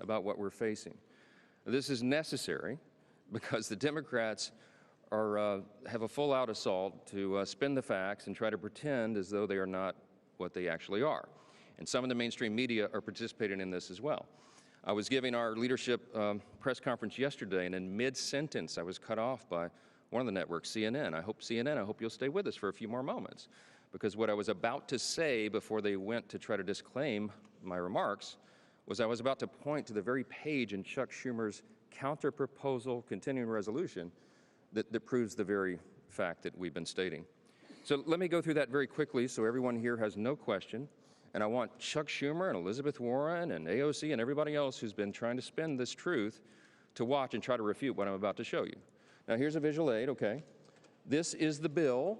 about what we're facing. This is necessary because the Democrats have a full-out assault to spin the facts and try to pretend as though they are not what they actually are. And some of the mainstream media are participating in this as well. I was giving our leadership press conference yesterday, and in mid-sentence I was cut off by one of the networks, CNN. I hope you'll stay with us for a few more moments, because what I was about to say before they went to try to disclaim my remarks was I was about to point to the very page in Chuck Schumer's counter-proposal continuing resolution that proves the very fact that we've been stating. So let me go through that very quickly so everyone here has no question. And I want Chuck Schumer and Elizabeth Warren and AOC and everybody else who's been trying to spin this truth to watch and try to refute what I'm about to show you. Now here's a visual aid, okay? This is the bill.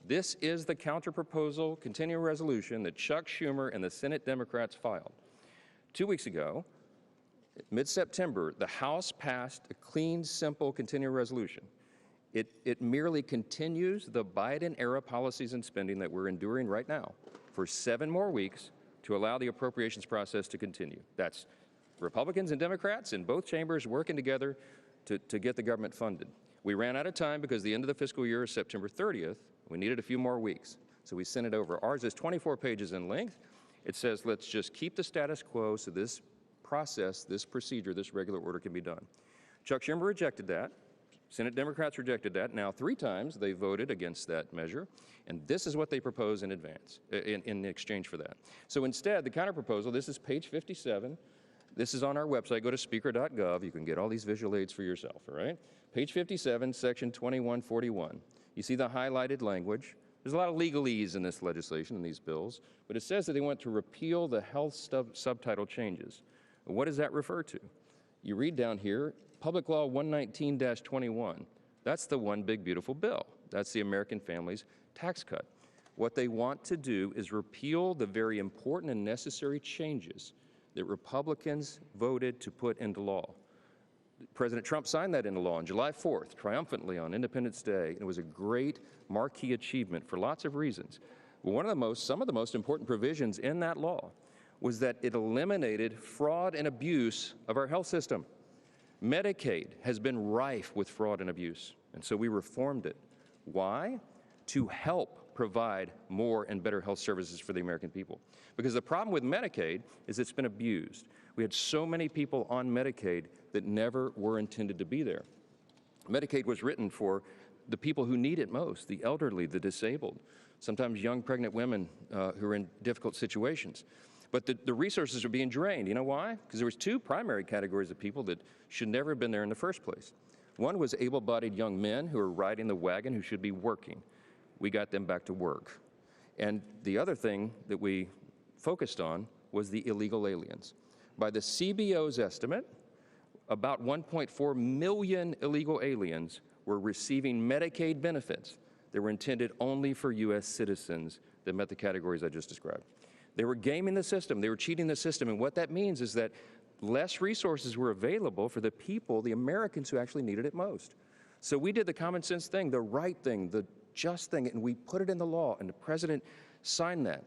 This is the counter-proposal continuing resolution that Chuck Schumer and the Senate Democrats filed. 2 weeks ago, mid-September, the House passed a clean, simple continuing resolution. It merely continues the Biden-era policies and spending that we're enduring right now for 7 more weeks to allow the appropriations process to continue. That's Republicans and Democrats in both chambers working together to get the government funded. We ran out of time because the end of the fiscal year is September 30th. We needed a few more weeks, so we sent it over. Ours is 24 pages in length. It says let's just keep the status quo so this process, this procedure, this regular order can be done. Chuck Schumer rejected that. Senate Democrats rejected that. Now 3 times they voted against that measure, and this is what they propose in advance, in exchange for that. So instead, the counterproposal, this is page 57. This is on our website. Go to speaker.gov. You can get all these visual aids for yourself, all right? Page 57, section 2141. You see the highlighted language. There's a lot of legalese in this legislation, in these bills, but it says that they want to repeal the health subtitle changes. What does that refer to? You read down here, Public Law 119-21. That's the one big beautiful bill. That's the American Families Tax Cut. What they want to do is repeal the very important and necessary changes that Republicans voted to put into law. President Trump signed that into law on July 4th, triumphantly on Independence Day. It was a great marquee achievement for lots of reasons. Some of the most important provisions in that law was that it eliminated fraud and abuse of our health system. Medicaid has been rife with fraud and abuse, and so we reformed it. Why? To help provide more and better health services for the American people. Because the problem with Medicaid is it's been abused. We had so many people on Medicaid that never were intended to be there. Medicaid was written for the people who need it most, the elderly, the disabled, sometimes young pregnant women who are in difficult situations. But the resources are being drained. You know why? Because there was 2 primary categories of people that should never have been there in the first place. One was able-bodied young men who are riding the wagon who should be working. We got them back to work. And the other thing that we focused on was the illegal aliens. By the CBO's estimate, about 1.4 million illegal aliens were receiving Medicaid benefits that were intended only for U.S. citizens that met the categories I just described. They were gaming the system. They were cheating the system. And what that means is that less resources were available for the people, the Americans who actually needed it most. So we did the common sense thing, the right thing, the just thing, and we put it in the law, and the president signed that,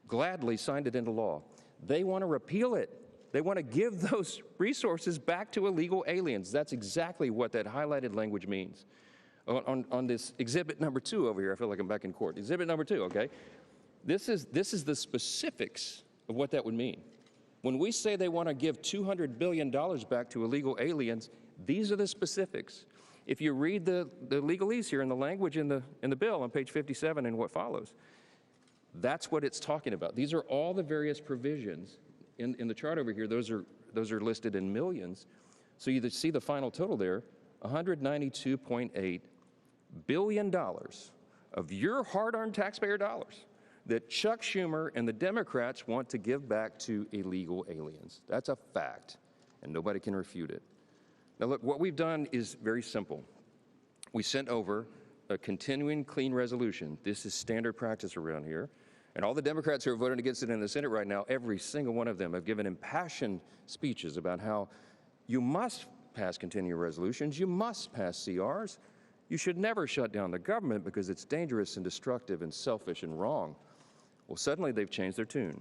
gladly signed it into law. They want to repeal it. They want to give those resources back to illegal aliens. That's exactly what that highlighted language means. On this exhibit number 2 over here, I feel like I'm back in court. Exhibit number 2, okay? This is the specifics of what that would mean. When we say they want to give $200 billion back to illegal aliens, these are the specifics. If you read the legalese here in the language in the bill on page 57 and what follows, that's what it's talking about. These are all the various provisions in the chart over here. Those are listed in millions. So you see the final total there, $192.8 billion of your hard-earned taxpayer dollars that Chuck Schumer and the Democrats want to give back to illegal aliens. That's a fact, and nobody can refute it. Now look, what we've done is very simple. We sent over a continuing clean resolution. This is standard practice around here. And all the Democrats who are voting against it in the Senate right now, every single one of them have given impassioned speeches about how you must pass continuing resolutions, you must pass CRs, you should never shut down the government because it's dangerous and destructive and selfish and wrong. Well, suddenly they've changed their tune.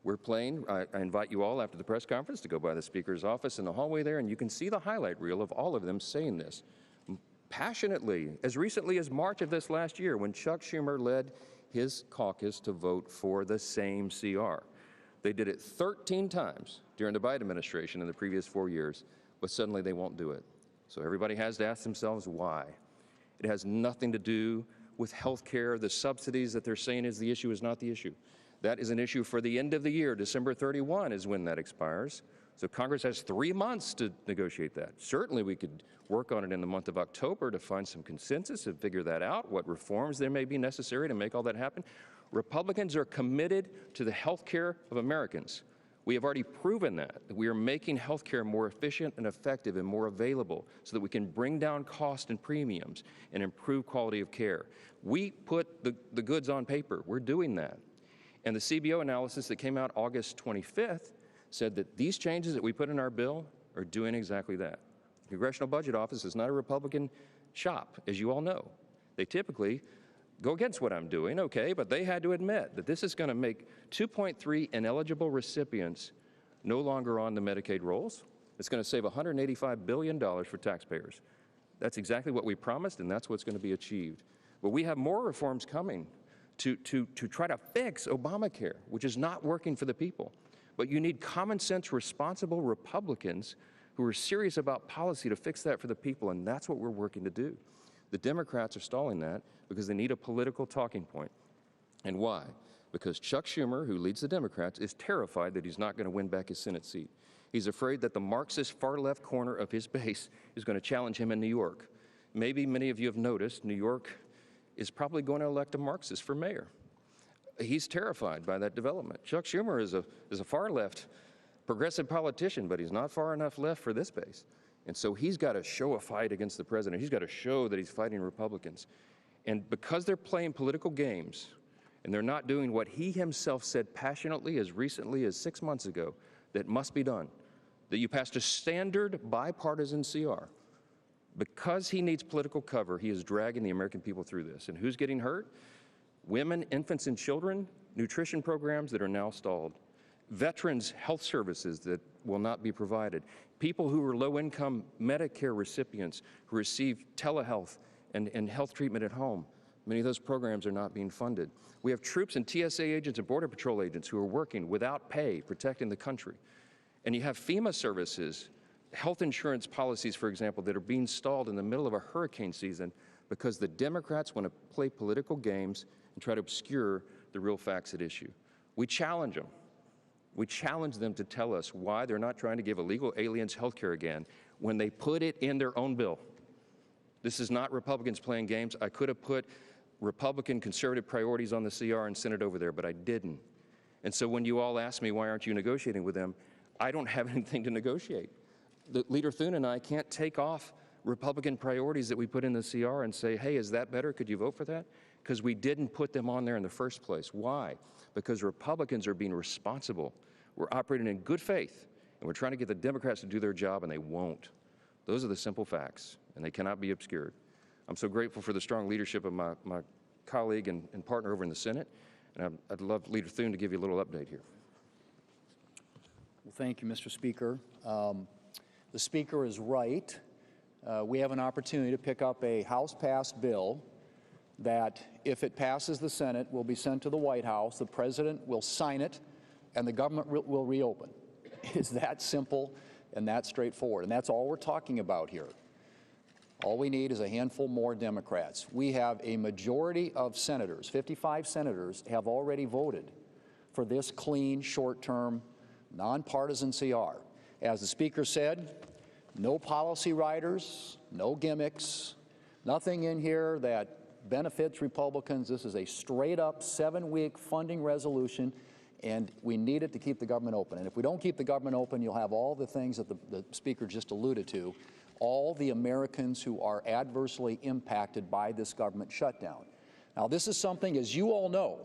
We're playing. I invite you all after the press conference to go by the Speaker's office in the hallway there, and you can see the highlight reel of all of them saying this passionately, as recently as March of this last year, when Chuck Schumer led his caucus to vote for the same CR. They did it 13 times during the Biden administration in the previous 4 years, but suddenly they won't do it. So everybody has to ask themselves why. It has nothing to do with health care. The subsidies that they're saying is the issue is not the issue. That is an issue for the end of the year. December 31 is when that expires. So Congress has 3 months to negotiate that. Certainly we could work on it in the month of October to find some consensus and figure that out, what reforms there may be necessary to make all that happen. Republicans are committed to the health care of Americans. We have already proven that we are making health care more efficient and effective and more available so that we can bring down cost and premiums and improve quality of care. We put the goods on paper. We're doing that. And the CBO analysis that came out August 25th said that these changes that we put in our bill are doing exactly that. The Congressional Budget Office is not a Republican shop, as you all know. They typically go against what I'm doing, okay, but they had to admit that this is going to make 2.3 ineligible recipients no longer on the Medicaid rolls. It's going to save $185 billion for taxpayers. That's exactly what we promised, and that's what's going to be achieved. But we have more reforms coming to try to fix Obamacare, which is not working for the people. But you need common sense, responsible Republicans who are serious about policy to fix that for the people, and that's what we're working to do. The Democrats are stalling that because they need a political talking point. And why? Because Chuck Schumer, who leads the Democrats, is terrified that he's not going to win back his Senate seat. He's afraid that the Marxist far-left corner of his base is going to challenge him in New York. Maybe many of you have noticed New York is probably going to elect a Marxist for mayor. He's terrified by that development. Chuck Schumer is a far-left progressive politician, but he's not far enough left for this base. And so he's got to show a fight against the president. He's got to show that he's fighting Republicans. And because they're playing political games, and they're not doing what he himself said passionately as recently as 6 months ago, that must be done, that you passed a standard bipartisan CR. Because he needs political cover, he is dragging the American people through this. And who's getting hurt? Women, infants, and children, nutrition programs that are now stalled, veterans' health services that will not be provided, people who are low-income Medicare recipients who receive telehealth and health treatment at home. Many of those programs are not being funded. We have troops and TSA agents and Border Patrol agents who are working without pay, protecting the country. And you have FEMA services, health insurance policies, for example, that are being stalled in the middle of a hurricane season because the Democrats want to play political games and try to obscure the real facts at issue. We challenge them. We challenge them to tell us why they're not trying to give illegal aliens health care again when they put it in their own bill. This is not Republicans playing games. I could have put Republican conservative priorities on the CR and sent it over there, but I didn't. And so when you all ask me, why aren't you negotiating with them, I don't have anything to negotiate. Leader Thune and I can't take off Republican priorities that we put in the CR and say, hey, is that better? Could you vote for that? Because we didn't put them on there in the first place. Why? Because Republicans are being responsible. We're operating in good faith, and we're trying to get the Democrats to do their job, and they won't. Those are the simple facts, and they cannot be obscured. I'm so grateful for the strong leadership of my colleague and partner over in the Senate, and I'd love Leader Thune to give you a little update here. Well, thank you, Mr. Speaker. The Speaker is right. We have an opportunity to pick up a House-passed bill that, if it passes the Senate, will be sent to the White House, the President will sign it, and the government will reopen. It's that simple and that straightforward, and that's all we're talking about here. All we need is a handful more Democrats. We have a majority of senators, 55 senators, have already voted for this clean, short-term, nonpartisan CR. As the Speaker said, no policy riders, no gimmicks, nothing in here that benefits Republicans. This is a straight-up 7-week funding resolution, and we need it to keep the government open. And if we don't keep the government open, you'll have all the things that the Speaker just alluded to, all the Americans who are adversely impacted by this government shutdown. Now, this is something, as you all know,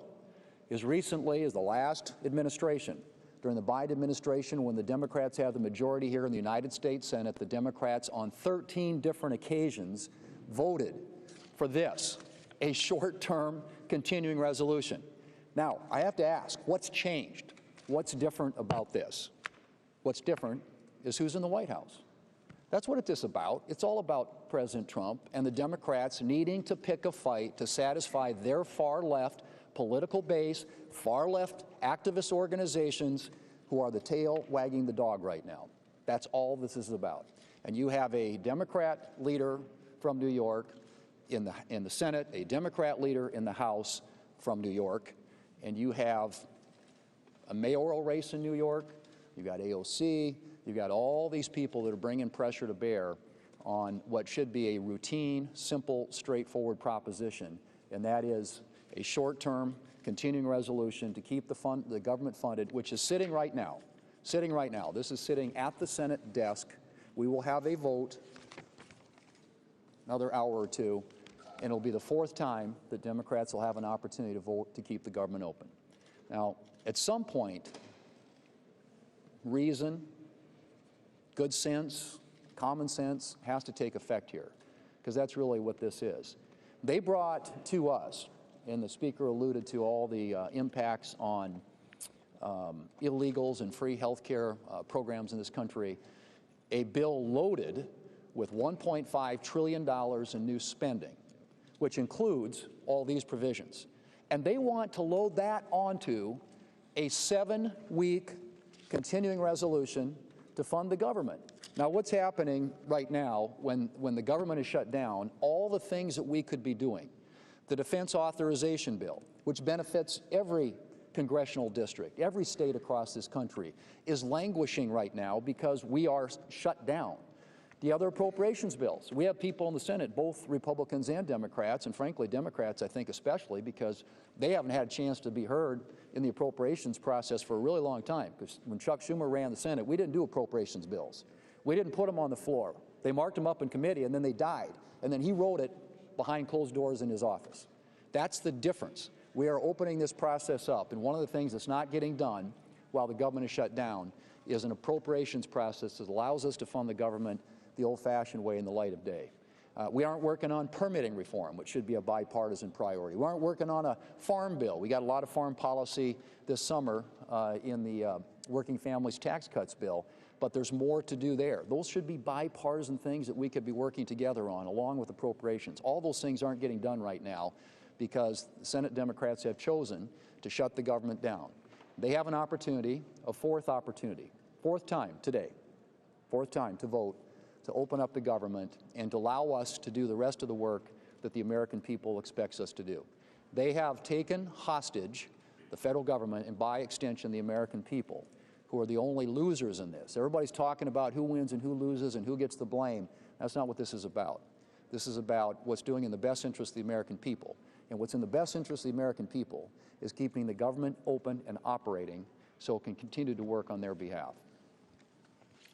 as recently as the last administration, during the Biden administration, when the Democrats have the majority here in the United States Senate, the Democrats on 13 different occasions voted for this, a short-term continuing resolution. Now, I have to ask, what's changed? What's different about this? What's different is who's in the White House. That's what it's about. It's all about President Trump and the Democrats needing to pick a fight to satisfy their far-left political base, far-left activist organizations who are the tail wagging the dog right now. That's all this is about. And you have a Democrat leader from New York in the Senate, a Democrat leader in the House from New York, and you have a mayoral race in New York, you've got AOC, you've got all these people that are bringing pressure to bear on what should be a routine, simple, straightforward proposition, and that is a short-term continuing resolution to keep the government funded, which is sitting right now. This is sitting at the Senate desk. We will have a vote another hour or two, and it'll be the fourth time that Democrats will have an opportunity to vote to keep the government open. Now, at some point, reason, good sense, common sense has to take effect here, because that's really what this is. They brought to us, and the Speaker alluded to all the impacts on illegals and free health care programs in this country, a bill loaded with $1.5 trillion in new spending, which includes all these provisions. And they want to load that onto a 7-week continuing resolution to fund the government. Now, what's happening right now when the government is shut down, all the things that we could be doing, the defense authorization bill, which benefits every congressional district, every state across this country, is languishing right now because we are shut down. The other appropriations bills, we have people in the Senate, both Republicans and Democrats, and frankly, Democrats, I think, especially, because they haven't had a chance to be heard in the appropriations process for a really long time. Because when Chuck Schumer ran the Senate, we didn't do appropriations bills. We didn't put them on the floor. They marked them up in committee, and then they died. And then he wrote it behind closed doors in his office. That's the difference. We are opening this process up, and one of the things that's not getting done while the government is shut down is an appropriations process that allows us to fund the government the old-fashioned way in the light of day. We aren't working on permitting reform, which should be a bipartisan priority. We aren't working on a farm bill. We got a lot of farm policy this summer in the Working Families Tax Cuts bill, but there's more to do there. Those should be bipartisan things that we could be working together on, along with appropriations. All those things aren't getting done right now because the Senate Democrats have chosen to shut the government down. They have an opportunity, a fourth opportunity, fourth time today, fourth time to vote to open up the government and to allow us to do the rest of the work that the American people expects us to do. They have taken hostage the federal government and, by extension, the American people, who are the only losers in this. Everybody's talking about who wins and who loses and who gets the blame. That's not what this is about. This is about what's doing in the best interest of the American people. And what's in the best interest of the American people is keeping the government open and operating so it can continue to work on their behalf.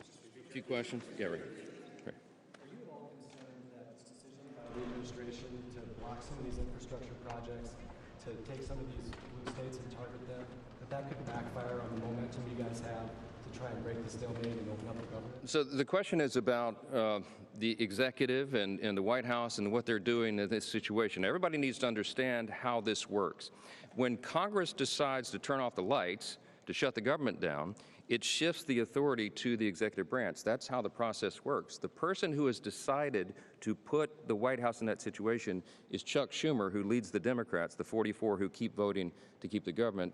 A few questions? Yeah, right. Are you at all concerned that this decision by the administration to block some of these infrastructure projects, to take some of these blue states and target them, that could backfire on the momentum you guys have to try and break the stalemate and open up the government? So the question is about the executive and the White House and what they're doing in this situation. Everybody needs to understand how this works. When Congress decides to turn off the lights, to shut the government down, it shifts the authority to the executive branch. That's how the process works. The person who has decided to put the White House in that situation is Chuck Schumer, who leads the Democrats, the 44 who keep voting to keep the government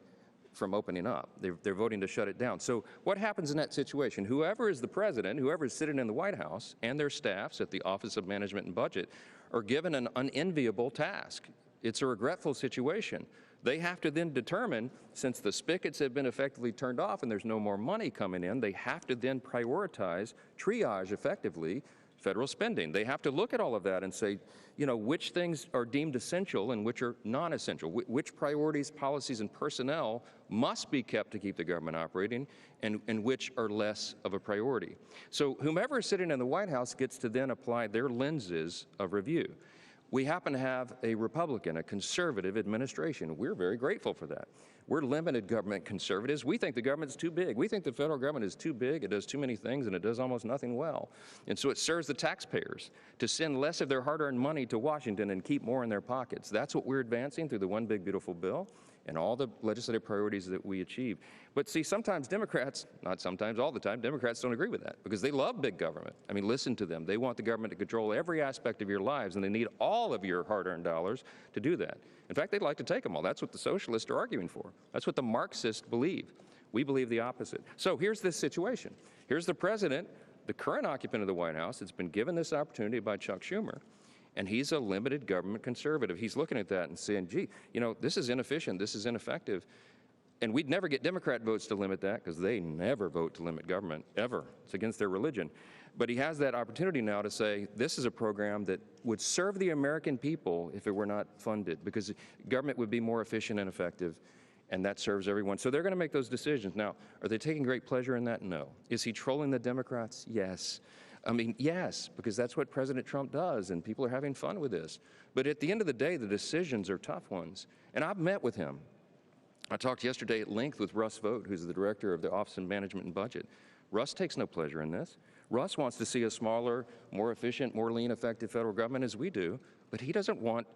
from opening up. They're voting to shut it down. So what happens in that situation? Whoever is the president, whoever is sitting in the White House, and their staffs at the Office of Management and Budget are given an unenviable task. It's a regretful situation. They have to then determine, since the spigots have been effectively turned off and there's no more money coming in, they have to then prioritize, triage effectively, federal spending. They have to look at all of that and say, you know, which things are deemed essential and which are non-essential, which priorities, policies, and personnel must be kept to keep the government operating, and which are less of a priority. So whomever is sitting in the White House gets to then apply their lenses of review. We happen to have a Republican, a conservative administration. We're very grateful for that. We're limited government conservatives. We think the government's too big. We think the federal government is too big. It does too many things, and it does almost nothing well. And so it serves the taxpayers to send less of their hard-earned money to Washington and keep more in their pockets. That's what we're advancing through the One Big Beautiful Bill. and all the legislative priorities that we achieve. But see, sometimes Democrats, not sometimes, all the time, Democrats don't agree with that because they love big government. I mean, listen to them. They want the government to control every aspect of your lives, and they need all of your hard-earned dollars to do that. In fact, they'd like to take them all. That's what the socialists are arguing for. That's what the Marxists believe. We believe the opposite. So here's this situation. Here's the president, the current occupant of the White House, that's been given this opportunity by Chuck Schumer. And he's a limited government conservative. He's looking at that and saying, gee, you know, this is inefficient, this is ineffective. And we'd never get Democrat votes to limit that because they never vote to limit government, ever. It's against their religion. But he has that opportunity now to say, this is a program that would serve the American people if it were not funded, because government would be more efficient and effective, and that serves everyone. So they're going to make those decisions. Now, are they taking great pleasure in that? No. Is he trolling the Democrats? Yes. I mean, yes, because that's what President Trump does, and people are having fun with this. But at the end of the day, the decisions are tough ones. And I've met with him. I talked yesterday at length with Russ Vought, who's the director of the Office of Management and Budget. Russ takes no pleasure in this. Russ wants to see a smaller, more efficient, more lean, effective federal government as we do, but he doesn't want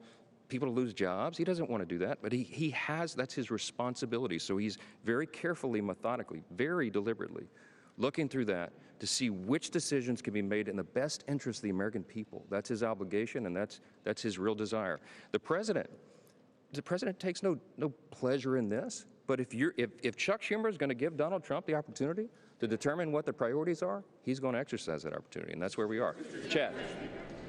people to lose jobs. He doesn't want to do that, but he has, that's his responsibility. So he's very carefully, methodically, very deliberately looking through that to see which decisions can be made in the best interest of the American people. That's his obligation, and that's his real desire. The president takes no pleasure in this, but if Chuck Schumer is going to give Donald Trump the opportunity to determine what the priorities are, he's going to exercise that opportunity, and that's where we are. Chad.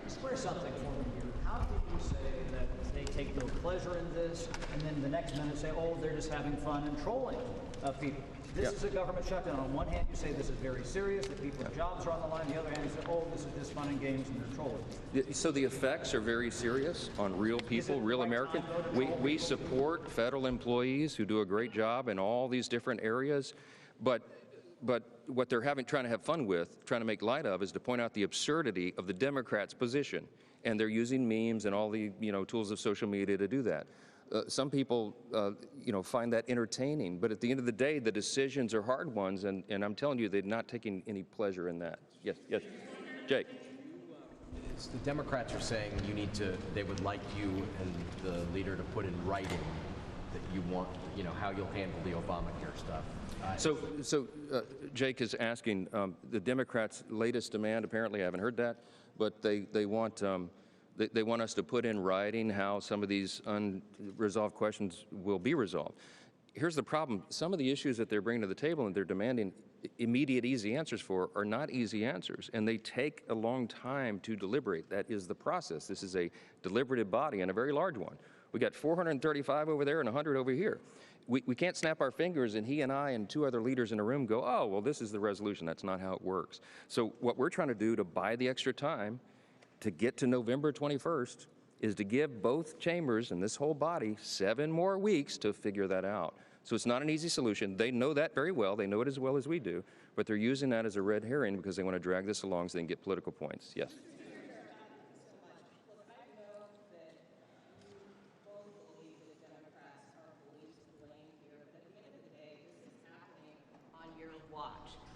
Square something for me here. How can you say that they take no pleasure in this, and then the next minute say, oh, they're just having fun and trolling people? This is a government shutdown. On one hand, you say this is very serious, that people's jobs are on the line. On the other hand, you say, oh, this is just fun and games and they're trolling. So the effects are very serious on real people, real Americans. We support federal employees who do a great job in all these different areas, but what they're trying to have fun with, trying to make light of, is to point out the absurdity of the Democrats' position. And they're using memes and all the tools of social media to do that. Some people, find that entertaining, but at the end of the day, the decisions are hard ones, and I'm telling you, they're not taking any pleasure in that. Yes, Jake. It's the Democrats are saying they would like you and the leader to put in writing that you want, how you'll handle the Obamacare stuff. Jake is asking the Democrats' latest demand. Apparently, I haven't heard that, but they want us to put in writing how some of these unresolved questions will be resolved. Here's the problem. Some of the issues that they're bringing to the table and they're demanding immediate, easy answers for are not easy answers, and they take a long time to deliberate. That is the process. This is a deliberative body and a very large one. We got 435 over there and 100 over here. We can't snap our fingers and he and I and two other leaders in a room go, oh, well, this is the resolution. That's not how it works. So what we're trying to do to buy the extra time to get to November 21st is to give both chambers and this whole body 7 more weeks to figure that out. So it's not an easy solution. They know that very well. They know it as well as we do, but they're using that as a red herring because they want to drag this along so they can get political points. Yes.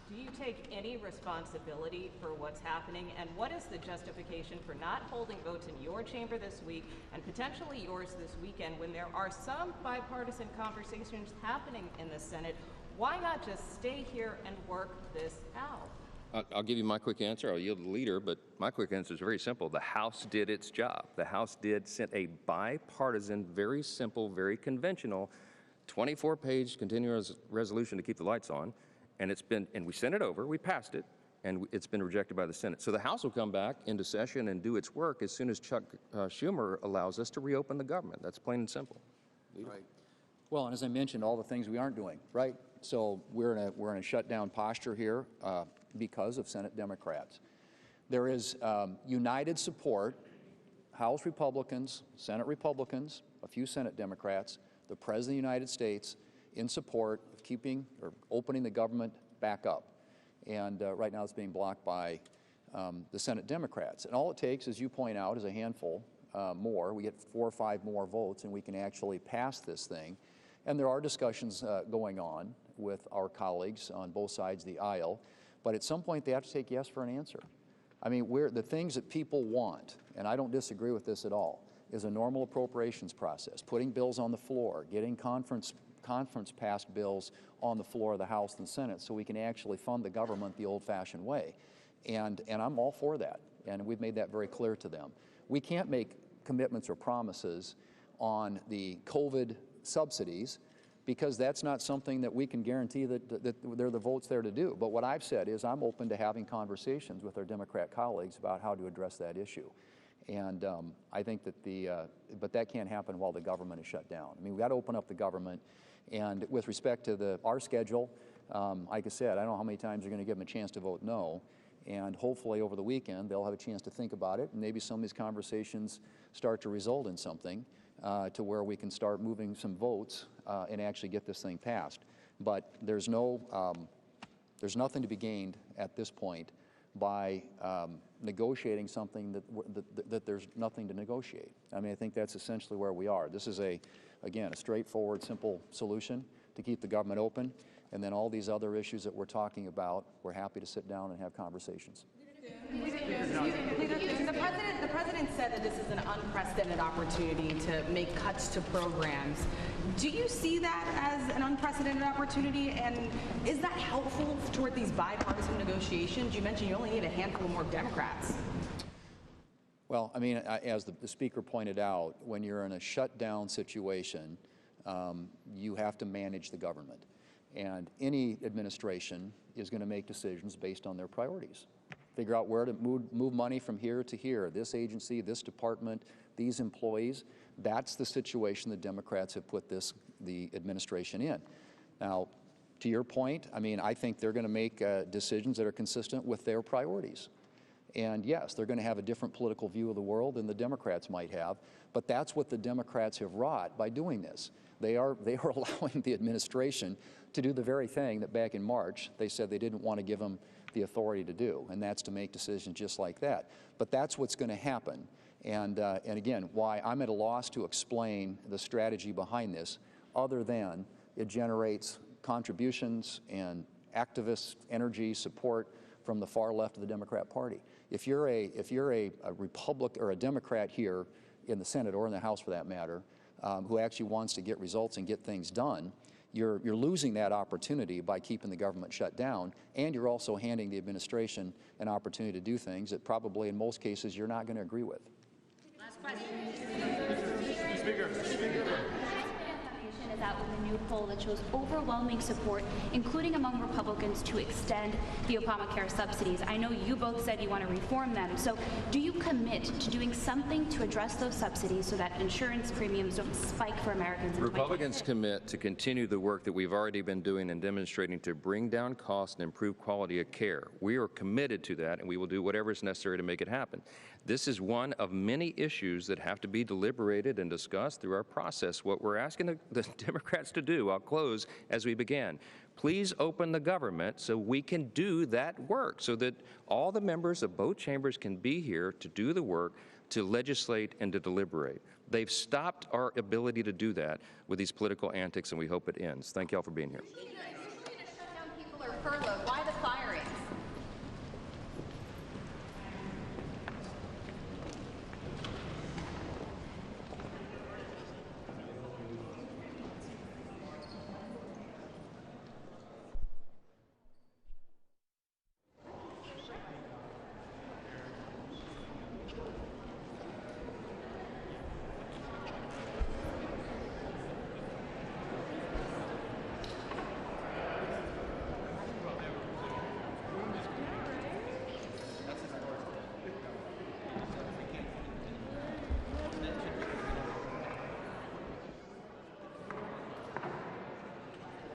Do you take any responsibility for what's happening, and what is the justification for not holding votes in your chamber this week and potentially yours this weekend when there are some bipartisan conversations happening in the Senate? Why not just stay here and work this out? I'll give you my quick answer. I'll yield to the leader, but my quick answer is very simple. The House did its job. The House sent a bipartisan, very simple, very conventional, 24-page continuous resolution to keep the lights on. And we sent it over, we passed it, and it's been rejected by the Senate. So the House will come back into session and do its work as soon as Chuck Schumer allows us to reopen the government. That's plain and simple. Right. Well, and as I mentioned, all the things we aren't doing, right? So we're in a shutdown posture here because of Senate Democrats. There is united support, House Republicans, Senate Republicans, a few Senate Democrats, the President of the United States, in support of keeping or opening the government back up. And right now it's being blocked by the Senate Democrats. And all it takes, as you point out, is a handful more. We get 4 or 5 more votes and we can actually pass this thing. And there are discussions going on with our colleagues on both sides of the aisle. But at some point they have to take yes for an answer. I mean, the things that people want, and I don't disagree with this at all, is a normal appropriations process, putting bills on the floor, getting conference-passed bills on the floor of the House and Senate so we can actually fund the government the old-fashioned way. And I'm all for that, and we've made that very clear to them. We can't make commitments or promises on the COVID subsidies because that's not something that we can guarantee that there are the votes there to do. But what I've said is I'm open to having conversations with our Democrat colleagues about how to address that issue. And I think that but that can't happen while the government is shut down. I mean, we've got to open up the government. And with respect to our schedule, like I said, I don't know how many times you're going to give them a chance to vote no. And hopefully over the weekend, they'll have a chance to think about it. And maybe some of these conversations start to result in something to where we can start moving some votes and actually get this thing passed. But there's nothing to be gained at this point by negotiating something that there's nothing to negotiate. I mean, I think that's essentially where we are. This is again, a straightforward, simple solution to keep the government open. And then all these other issues that we're talking about, we're happy to sit down and have conversations. The president said that this is an unprecedented opportunity to make cuts to programs. Do you see that as an unprecedented opportunity? And is that helpful toward these bipartisan negotiations? You mentioned you only need a handful more Democrats. Well, I mean, as the speaker pointed out, when you're in a shutdown situation, you have to manage the government. And any administration is going to make decisions based on their priorities. Figure out where to move money from here to here, this agency, this department, these employees. That's the situation the Democrats have put the administration in. Now, to your point, I mean, I think they're going to make decisions that are consistent with their priorities. And yes, they're going to have a different political view of the world than the Democrats might have, but that's what the Democrats have wrought by doing this. They are allowing the administration to do the very thing that back in March they said they didn't want to give them the authority to do, and that's to make decisions just like that. But that's what's going to happen. And again, why I'm at a loss to explain the strategy behind this, other than it generates contributions and activist energy support from the far left of the Democrat Party. If you're a Republican or a Democrat here in the Senate or in the House for that matter, who actually wants to get results and get things done, you're losing that opportunity by keeping the government shut down, and you're also handing the administration an opportunity to do things that probably in most cases you're not going to agree with. Last question. Speaker. Is out with a new poll that shows overwhelming support, including among Republicans, to extend the Obamacare subsidies. I know you both said you want to reform them, so do you commit to doing something to address those subsidies so that insurance premiums don't spike for Americans in Republicans commit to continue the work that we've already been doing and demonstrating to bring down costs and improve quality of care. We are committed to that, and we will do whatever is necessary to make it happen. This is one of many issues that have to be deliberated and discussed through our process. What we're asking the Democrats to do, I'll close as we began, please open the government so we can do that work, so that all the members of both chambers can be here to do the work, to legislate and to deliberate. They've stopped our ability to do that with these political antics, and we hope it ends. Thank you all for being here. People are furloughed.